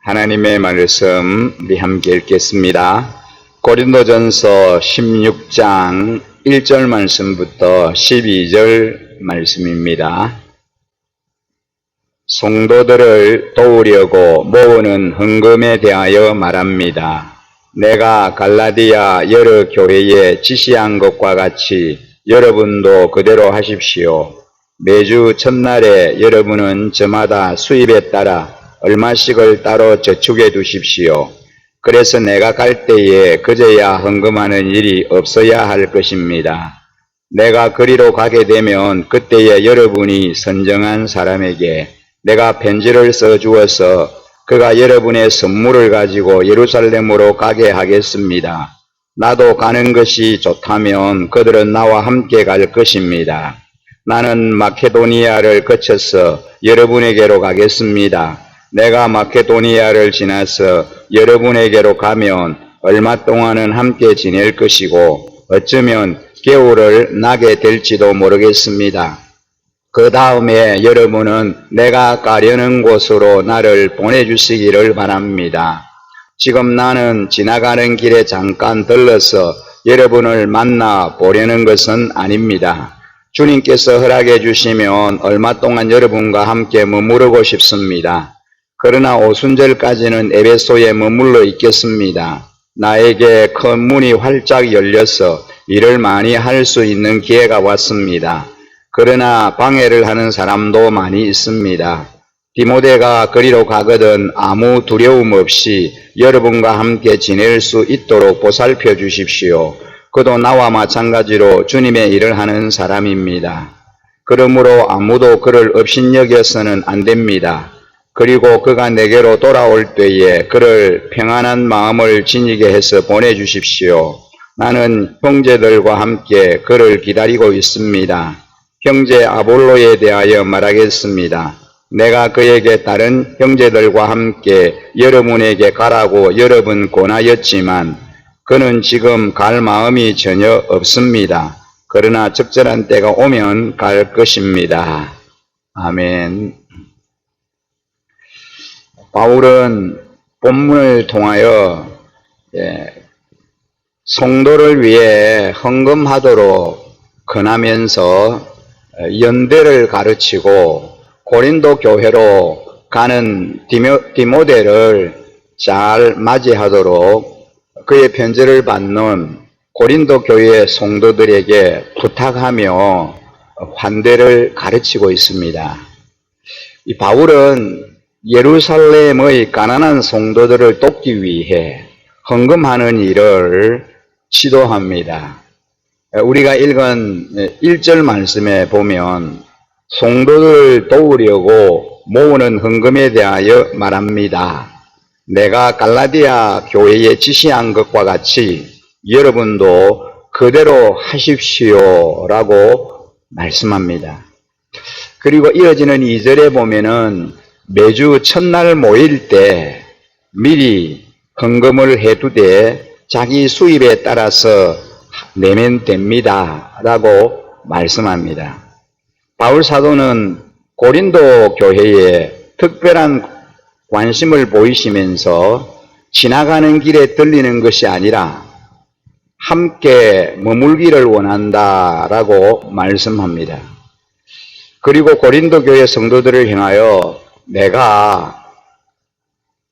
하나님의 말씀 우리 함께 읽겠습니다. 고린도전서 16장 1절 말씀부터 12절 말씀입니다. 성도들을 도우려고 모으는 헌금에 대하여 말합니다. 내가 갈라디아 여러 교회에 지시한 것과 같이 여러분도 그대로 하십시오. 매주 첫날에 여러분은 저마다 수입에 따라 얼마씩을 따로 저축해 두십시오. 그래서 내가 갈 때에 그제야 헌금하는 일이 없어야 할 것입니다. 내가 그리로 가게 되면 그때에 여러분이 선정한 사람에게 내가 편지를 써주어서 그가 여러분의 선물을 가지고 예루살렘으로 가게 하겠습니다. 나도 가는 것이 좋다면 그들은 나와 함께 갈 것입니다. 나는 마케도니아를 거쳐서 여러분에게로 가겠습니다. 내가 마케도니아를 지나서 여러분에게로 가면 얼마 동안은 함께 지낼 것이고 어쩌면 겨울을 나게 될지도 모르겠습니다. 그 다음에 여러분은 내가 가려는 곳으로 나를 보내주시기를 바랍니다. 지금 나는 지나가는 길에 잠깐 들러서 여러분을 만나 보려는 것은 아닙니다. 주님께서 허락해 주시면 얼마 동안 여러분과 함께 머무르고 싶습니다. 그러나 오순절까지는 에베소에 머물러 있겠습니다. 나에게 큰 문이 활짝 열려서 일을 많이 할 수 있는 기회가 왔습니다. 그러나 방해를 하는 사람도 많이 있습니다. 디모데가 그리로 가거든 아무 두려움 없이 여러분과 함께 지낼 수 있도록 보살펴 주십시오. 그도 나와 마찬가지로 주님의 일을 하는 사람입니다. 그러므로 아무도 그를 업신여겨서는 안 됩니다. 그리고 그가 내게로 돌아올 때에 그를 평안한 마음을 지니게 해서 보내주십시오. 나는 형제들과 함께 그를 기다리고 있습니다. 형제 아볼로에 대하여 말하겠습니다. 내가 그에게 다른 형제들과 함께 여러분에게 가라고 여러 번 권하였지만 그는 지금 갈 마음이 전혀 없습니다. 그러나 적절한 때가 오면 갈 것입니다. 아멘. 바울은 본문을 통하여 성도를 위해 헌금하도록 권하면서 연대를 가르치고 고린도 교회로 가는 디모데를 잘 맞이하도록 그의 편지를 받는 고린도 교회 성도들에게 부탁하며 환대를 가르치고 있습니다. 이 바울은 예루살렘의 가난한 성도들을 돕기 위해 헌금하는 일을 지도합니다. 우리가 읽은 1절 말씀에 보면 성도들을 도우려고 모으는 헌금에 대하여 말합니다. 내가 갈라디아 교회에 지시한 것과 같이 여러분도 그대로 하십시오 라고 말씀합니다. 그리고 이어지는 2절에 보면은 매주 첫날 모일 때 미리 헌금을 해두되 자기 수입에 따라서 내면 됩니다 라고 말씀합니다. 바울 사도는 고린도 교회에 특별한 관심을 보이시면서 지나가는 길에 들리는 것이 아니라 함께 머물기를 원한다라고 말씀합니다. 그리고 고린도 교회 성도들을 향하여 내가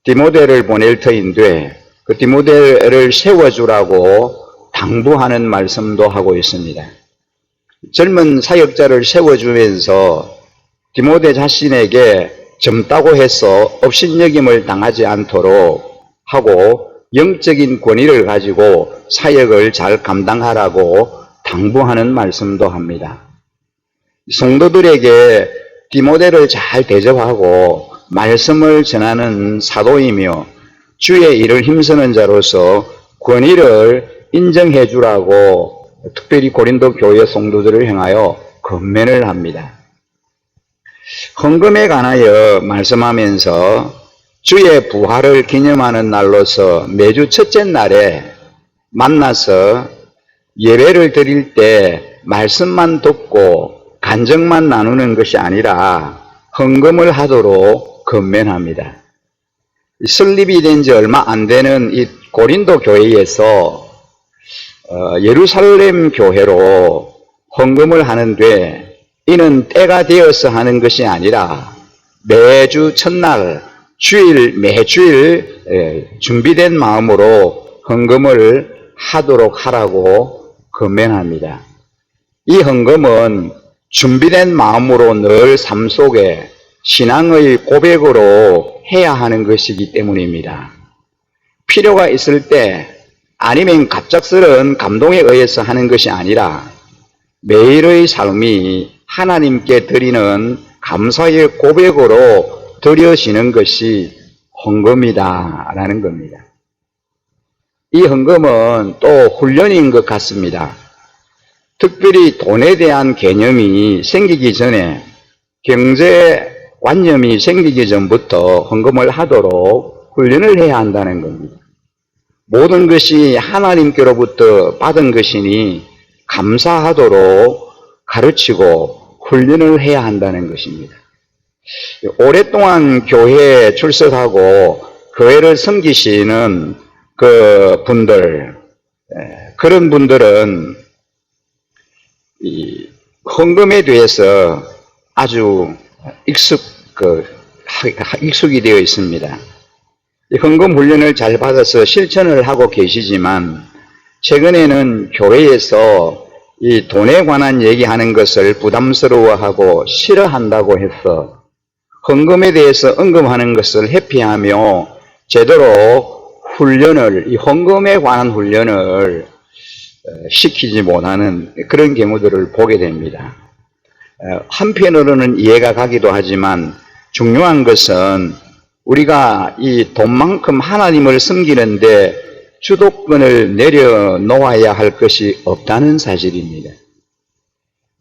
디모데를 보낼 터인데 그 디모데를 세워주라고 당부하는 말씀도 하고 있습니다. 젊은 사역자를 세워주면서 디모데 자신에게 젊다고 해서 업신여김을 당하지 않도록 하고 영적인 권위를 가지고 사역을 잘 감당하라고 당부하는 말씀도 합니다. 성도들에게 디모데를 잘 대접하고 말씀을 전하는 사도이며 주의 일을 힘쓰는 자로서 권위를 인정해 주라고 특별히 고린도 교회 성도들을 향하여 권면을 합니다. 헌금에 관하여 말씀하면서 주의 부활을 기념하는 날로서 매주 첫째 날에 만나서 예배를 드릴 때 말씀만 듣고 간증만 나누는 것이 아니라 헌금을 하도록 권면합니다. 설립이 된 지 얼마 안 되는 이 고린도 교회에서 예루살렘 교회로 헌금을 하는데, 이는 때가 되어서 하는 것이 아니라 매주 첫날 매주일 준비된 마음으로 헌금을 하도록 하라고 권면합니다. 이 헌금은 준비된 마음으로 늘 삶 속에 신앙의 고백으로 해야 하는 것이기 때문입니다. 필요가 있을 때 아니면 갑작스러운 감동에 의해서 하는 것이 아니라 매일의 삶이 하나님께 드리는 감사의 고백으로 드려지는 것이 헌금이다라는 겁니다. 이 헌금은 또 훈련인 것 같습니다. 특별히 돈에 대한 개념이 생기기 전에, 경제관념이 생기기 전부터 헌금을 하도록 훈련을 해야 한다는 겁니다. 모든 것이 하나님께로부터 받은 것이니 감사하도록 가르치고 훈련을 해야 한다는 것입니다. 오랫동안 교회에 출석하고 교회를 섬기시는 그 분들, 그런 분들은 이 헌금에 대해서 아주 익숙이 되어 있습니다. 이 헌금 훈련을 잘 받아서 실천을 하고 계시지만, 최근에는 교회에서 이 돈에 관한 얘기하는 것을 부담스러워하고 싫어한다고 해서 헌금에 대해서 언급하는 것을 회피하며 제대로 이 헌금에 관한 훈련을 시키지 못하는 그런 경우들을 보게 됩니다. 한편으로는 이해가 가기도 하지만, 중요한 것은 우리가 이 돈만큼 하나님을 섬기는데 주도권을 내려놓아야 할 것이 없다는 사실입니다.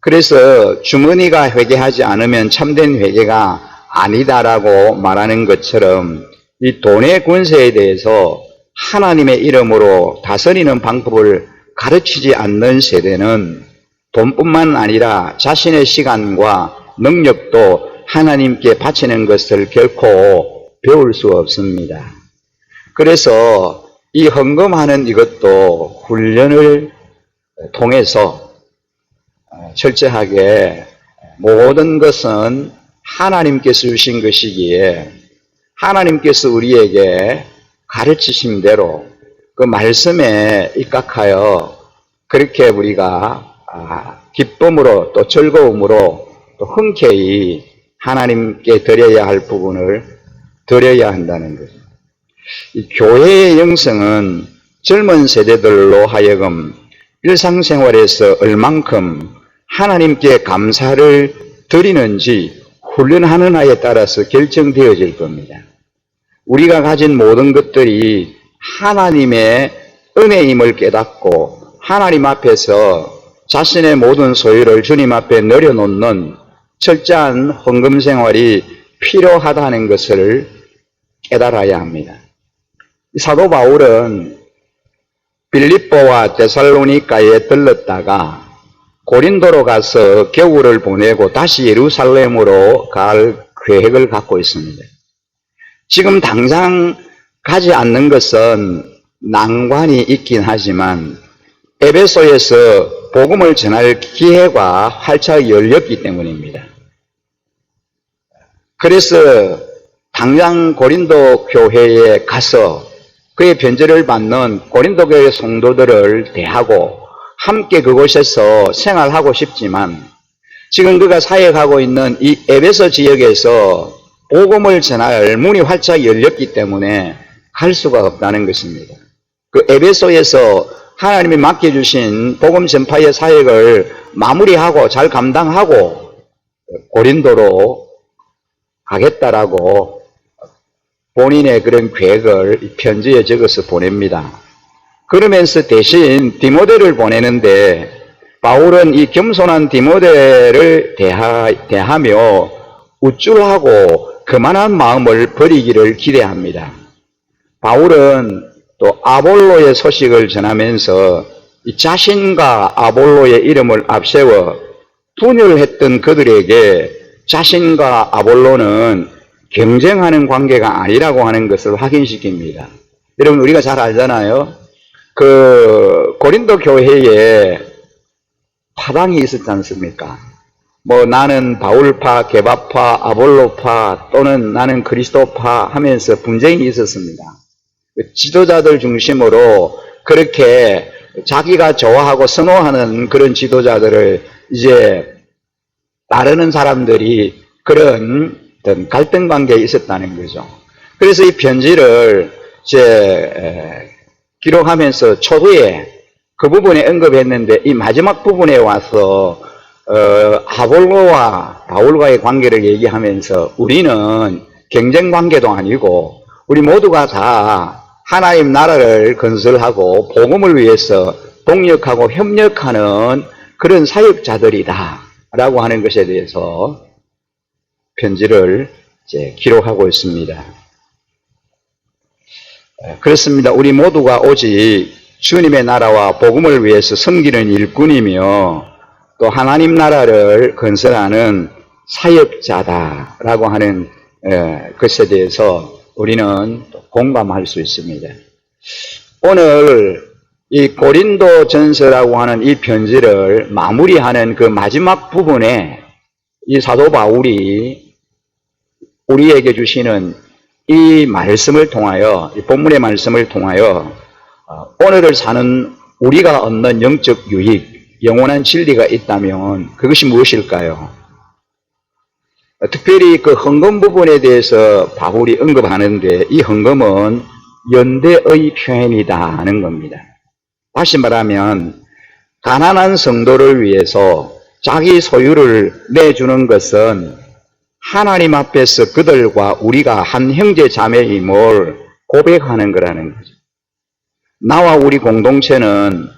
그래서 주머니가 회개하지 않으면 참된 회개가 아니다라고 말하는 것처럼, 이 돈의 권세에 대해서 하나님의 이름으로 다스리는 방법을 가르치지 않는 세대는 돈뿐만 아니라 자신의 시간과 능력도 하나님께 바치는 것을 결코 배울 수 없습니다. 그래서 이 헌금하는 이것도 훈련을 통해서 철저하게, 모든 것은 하나님께서 주신 것이기에 하나님께서 우리에게 가르치신 대로 그 말씀에 입각하여 그렇게 우리가 기쁨으로 또 즐거움으로 또 흔쾌히 하나님께 드려야 할 부분을 드려야 한다는 거죠. 이 교회의 영성은 젊은 세대들로 하여금 일상생활에서 얼만큼 하나님께 감사를 드리는지 훈련하느냐에 따라서 결정되어질 겁니다. 우리가 가진 모든 것들이 하나님의 은혜임을 깨닫고 하나님 앞에서 자신의 모든 소유를 주님 앞에 내려놓는 철저한 헌금 생활이 필요하다는 것을 깨달아야 합니다. 사도 바울은 빌립보와 데살로니가에 들렀다가 고린도로 가서 겨울을 보내고 다시 예루살렘으로 갈 계획을 갖고 있습니다. 지금 당장 가지 않는 것은 난관이 있긴 하지만 에베소에서 복음을 전할 기회가 활짝 열렸기 때문입니다. 그래서 당장 고린도 교회에 가서 그의 편지를 받는 고린도 교회 성도들을 대하고 함께 그곳에서 생활하고 싶지만, 지금 그가 사역하고 있는 이 에베소 지역에서 복음을 전할 문이 활짝 열렸기 때문에 갈 수가 없다는 것입니다. 그 에베소에서 하나님이 맡겨주신 복음 전파의 사역을 마무리하고 잘 감당하고 고린도로 가겠다라고 본인의 그런 계획을 편지에 적어서 보냅니다. 그러면서 대신 디모데를 보내는데, 바울은 이 겸손한 디모데를 대하며 우쭐하고 그만한 마음을 버리기를 기대합니다. 바울은 또 아볼로의 소식을 전하면서 이 자신과 아볼로의 이름을 앞세워 분열했던 그들에게 자신과 아볼로는 경쟁하는 관계가 아니라고 하는 것을 확인시킵니다. 여러분, 우리가 잘 알잖아요. 그 고린도 교회에 파당이 있었지 않습니까? 뭐 나는 바울파, 게바파, 아볼로파 또는 나는 그리스도파 하면서 분쟁이 있었습니다. 지도자들 중심으로 그렇게 자기가 좋아하고 선호하는 그런 지도자들을 이제 따르는 사람들이 그런 어떤 갈등 관계에 있었다는 거죠. 그래서 이 편지를 이제 기록하면서 초두에 그 부분에 언급했는데 이 마지막 부분에 와서 아볼로와 바울과의 관계를 얘기하면서 우리는 경쟁 관계도 아니고 우리 모두가 다 하나님 나라를 건설하고 복음을 위해서 동력하고 협력하는 그런 사역자들이다 라고 하는 것에 대해서 편지를 이제 기록하고 있습니다. 그렇습니다. 우리 모두가 오직 주님의 나라와 복음을 위해서 섬기는 일꾼이며 또 하나님 나라를 건설하는 사역자다라고 하는 것에 대해서 우리는 공감할 수 있습니다. 오늘 이 고린도 전서라고 하는 이 편지를 마무리하는 그 마지막 부분에 이 사도 바울이 우리에게 주시는 이 말씀을 통하여, 이 본문의 말씀을 통하여 오늘을 사는 우리가 얻는 영적 유익, 영원한 진리가 있다면 그것이 무엇일까요? 특별히 그 헌금 부분에 대해서 바울이 언급하는데 이 헌금은 연대의 표현이다 하는 겁니다. 다시 말하면 가난한 성도를 위해서 자기 소유를 내주는 것은 하나님 앞에서 그들과 우리가 한 형제 자매임을 고백하는 거라는 거죠. 나와 우리 공동체는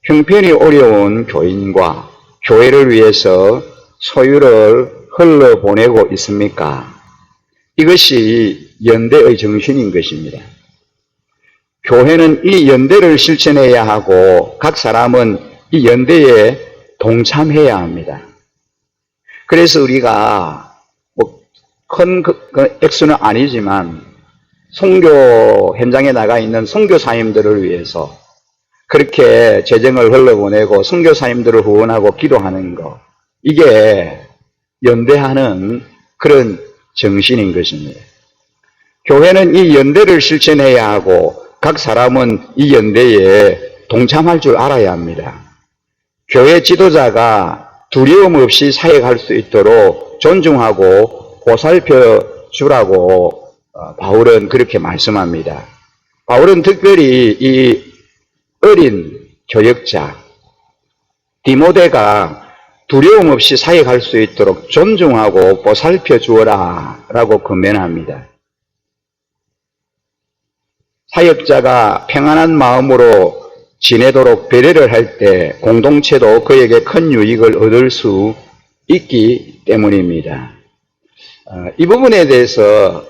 형편이 어려운 교인과 교회를 위해서 소유를 흘러보내고 있습니까? 이것이 연대의 정신인 것입니다. 교회는 이 연대를 실천해야 하고 각 사람은 이 연대에 동참해야 합니다. 그래서 우리가 큰 액수는 아니지만 선교 현장에 나가 있는 선교사님들을 위해서 그렇게 재정을 흘려보내고 선교사님들을 후원하고 기도하는 것, 이게 연대하는 그런 정신인 것입니다. 교회는 이 연대를 실천해야 하고 각 사람은 이 연대에 동참할 줄 알아야 합니다. 교회 지도자가 두려움 없이 사역할 수 있도록 존중하고 보살펴 주라고 바울은 그렇게 말씀합니다. 바울은 특별히 이 어린 교역자 디모데가 두려움 없이 사역할 수 있도록 존중하고 보살펴 주어라 라고 권면합니다. 사역자가 평안한 마음으로 지내도록 배려를 할 때 공동체도 그에게 큰 유익을 얻을 수 있기 때문입니다. 이 부분에 대해서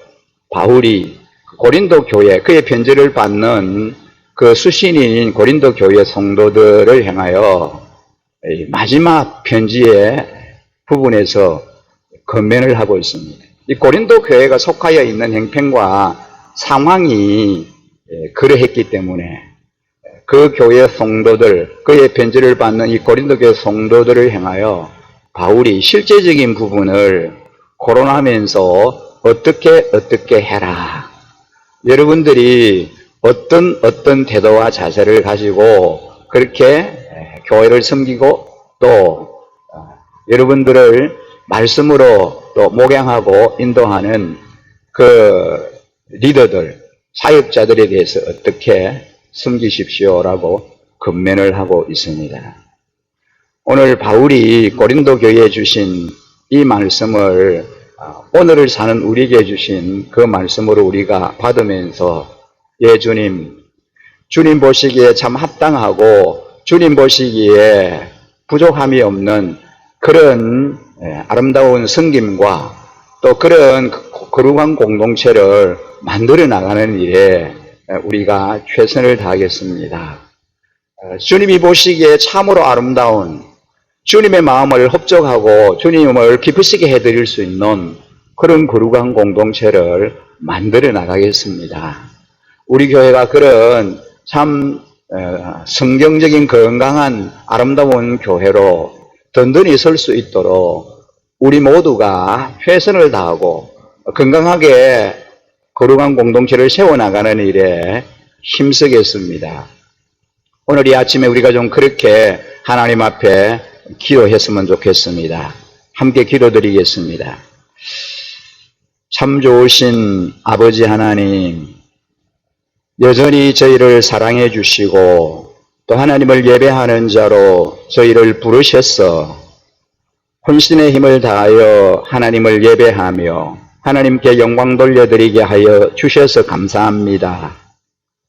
바울이 고린도 교회, 그의 편지를 받는 그 수신인 고린도 교회 성도들을 향하여 마지막 편지의 부분에서 권면을 하고 있습니다. 이 고린도 교회가 속하여 있는 형편과 상황이 그러했기 때문에 그 교회 성도들, 그의 편지를 받는 이 고린도 교회 성도들을 향하여 바울이 실제적인 부분을 거론하면서 어떻게 해라. 여러분들이 어떤 태도와 자세를 가지고 그렇게 교회를 섬기고 또 여러분들을 말씀으로 또 목양하고 인도하는 그 리더들, 사역자들에 대해서 어떻게 섬기십시오라고 권면을 하고 있습니다. 오늘 바울이 고린도 교회에 주신 이 말씀을 오늘을 사는 우리에게 주신 그 말씀으로 우리가 받으면서 주님 보시기에 참 합당하고 주님 보시기에 부족함이 없는 그런 아름다운 섬김과 또 그런 거룩한 공동체를 만들어 나가는 일에 우리가 최선을 다하겠습니다. 주님이 보시기에 참으로 아름다운 주님의 마음을 흡족하고 주님을 기쁘시게 해드릴 수 있는 그런 거룩한 공동체를 만들어 나가겠습니다. 우리 교회가 그런 참 성경적인 건강한 아름다운 교회로 든든히 설 수 있도록 우리 모두가 최선을 다하고 건강하게 거룩한 공동체를 세워나가는 일에 힘쓰겠습니다. 오늘 이 아침에 우리가 좀 그렇게 하나님 앞에 기도했으면 좋겠습니다. 함께 기도드리겠습니다. 참 좋으신 아버지 하나님, 여전히 저희를 사랑해 주시고 또 하나님을 예배하는 자로 저희를 부르셔서 혼신의 힘을 다하여 하나님을 예배하며 하나님께 영광 돌려드리게 하여 주셔서 감사합니다.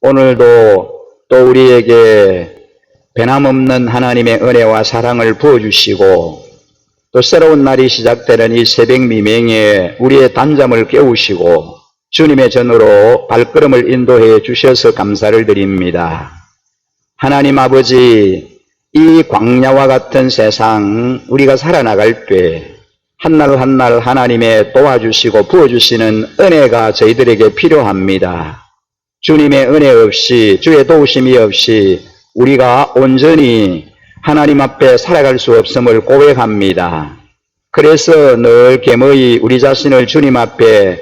오늘도 또 우리에게 변함없는 하나님의 은혜와 사랑을 부어주시고 또 새로운 날이 시작되는 이 새벽 미명에 우리의 단잠을 깨우시고 주님의 전으로 발걸음을 인도해 주셔서 감사를 드립니다. 하나님 아버지, 이 광야와 같은 세상 우리가 살아나갈 때 한날 한날 하나님의 도와주시고 부어주시는 은혜가 저희들에게 필요합니다. 주님의 은혜 없이, 주의 도우심이 없이 우리가 온전히 하나님 앞에 살아갈 수 없음을 고백합니다. 그래서 늘 겸허히 우리 자신을 주님 앞에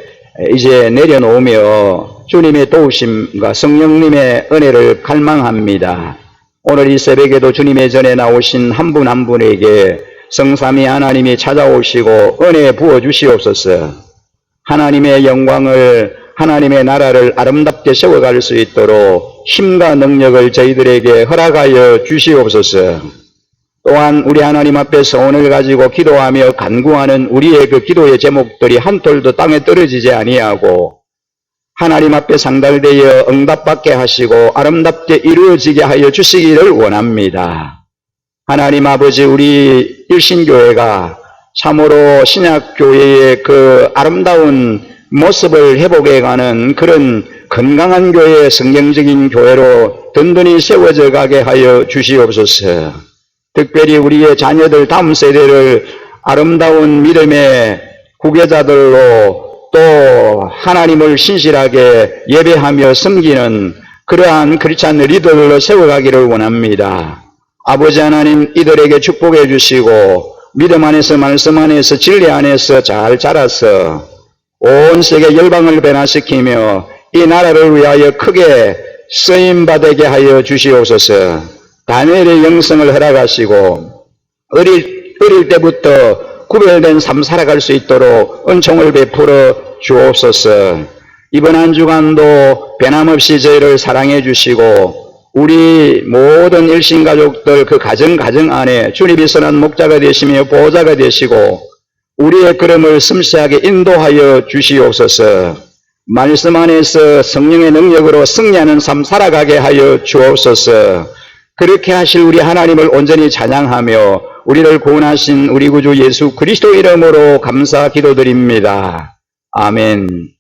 이제 내려놓으며 주님의 도우심과 성령님의 은혜를 갈망합니다. 오늘 이 새벽에도 주님의 전에 나오신 한 분 한 분에게 성삼위 하나님이 찾아오시고 은혜 부어주시옵소서. 하나님의 영광을, 하나님의 나라를 아름답게 세워갈 수 있도록 힘과 능력을 저희들에게 허락하여 주시옵소서. 또한 우리 하나님 앞에 소원을 가지고 기도하며 간구하는 우리의 그 기도의 제목들이 한 톨도 땅에 떨어지지 아니하고 하나님 앞에 상달되어 응답받게 하시고 아름답게 이루어지게 하여 주시기를 원합니다. 하나님 아버지, 우리 일신교회가 참으로 신약교회의 그 아름다운 모습을 회복해가는 그런 건강한 교회, 성경적인 교회로 든든히 세워져 가게 하여 주시옵소서. 특별히 우리의 자녀들 다음 세대를 아름다운 믿음의 후계자들로 또 하나님을 신실하게 예배하며 섬기는 그러한 크리스찬 리더들로 세워가기를 원합니다. 아버지 하나님, 이들에게 축복해 주시고 믿음 안에서 말씀 안에서 진리 안에서 잘 자라서 온 세계 열방을 변화시키며 이 나라를 위하여 크게 쓰임받게 하여 주시옵소서. 다니엘의 영성을 허락하시고 어릴 때부터 구별된 삶 살아갈 수 있도록 은총을 베풀어 주옵소서. 이번 한 주간도 변함없이 저희를 사랑해 주시고 우리 모든 일신가족들 그 가정 안에 주님이 선한 목자가 되시며 보호자가 되시고 우리의 걸음을 섬세하게 인도하여 주시옵소서. 말씀 안에서 성령의 능력으로 승리하는 삶 살아가게 하여 주옵소서. 그렇게 하실 우리 하나님을 온전히 찬양하며 우리를 구원하신 우리 구주 예수 그리스도 이름으로 감사 기도드립니다. 아멘.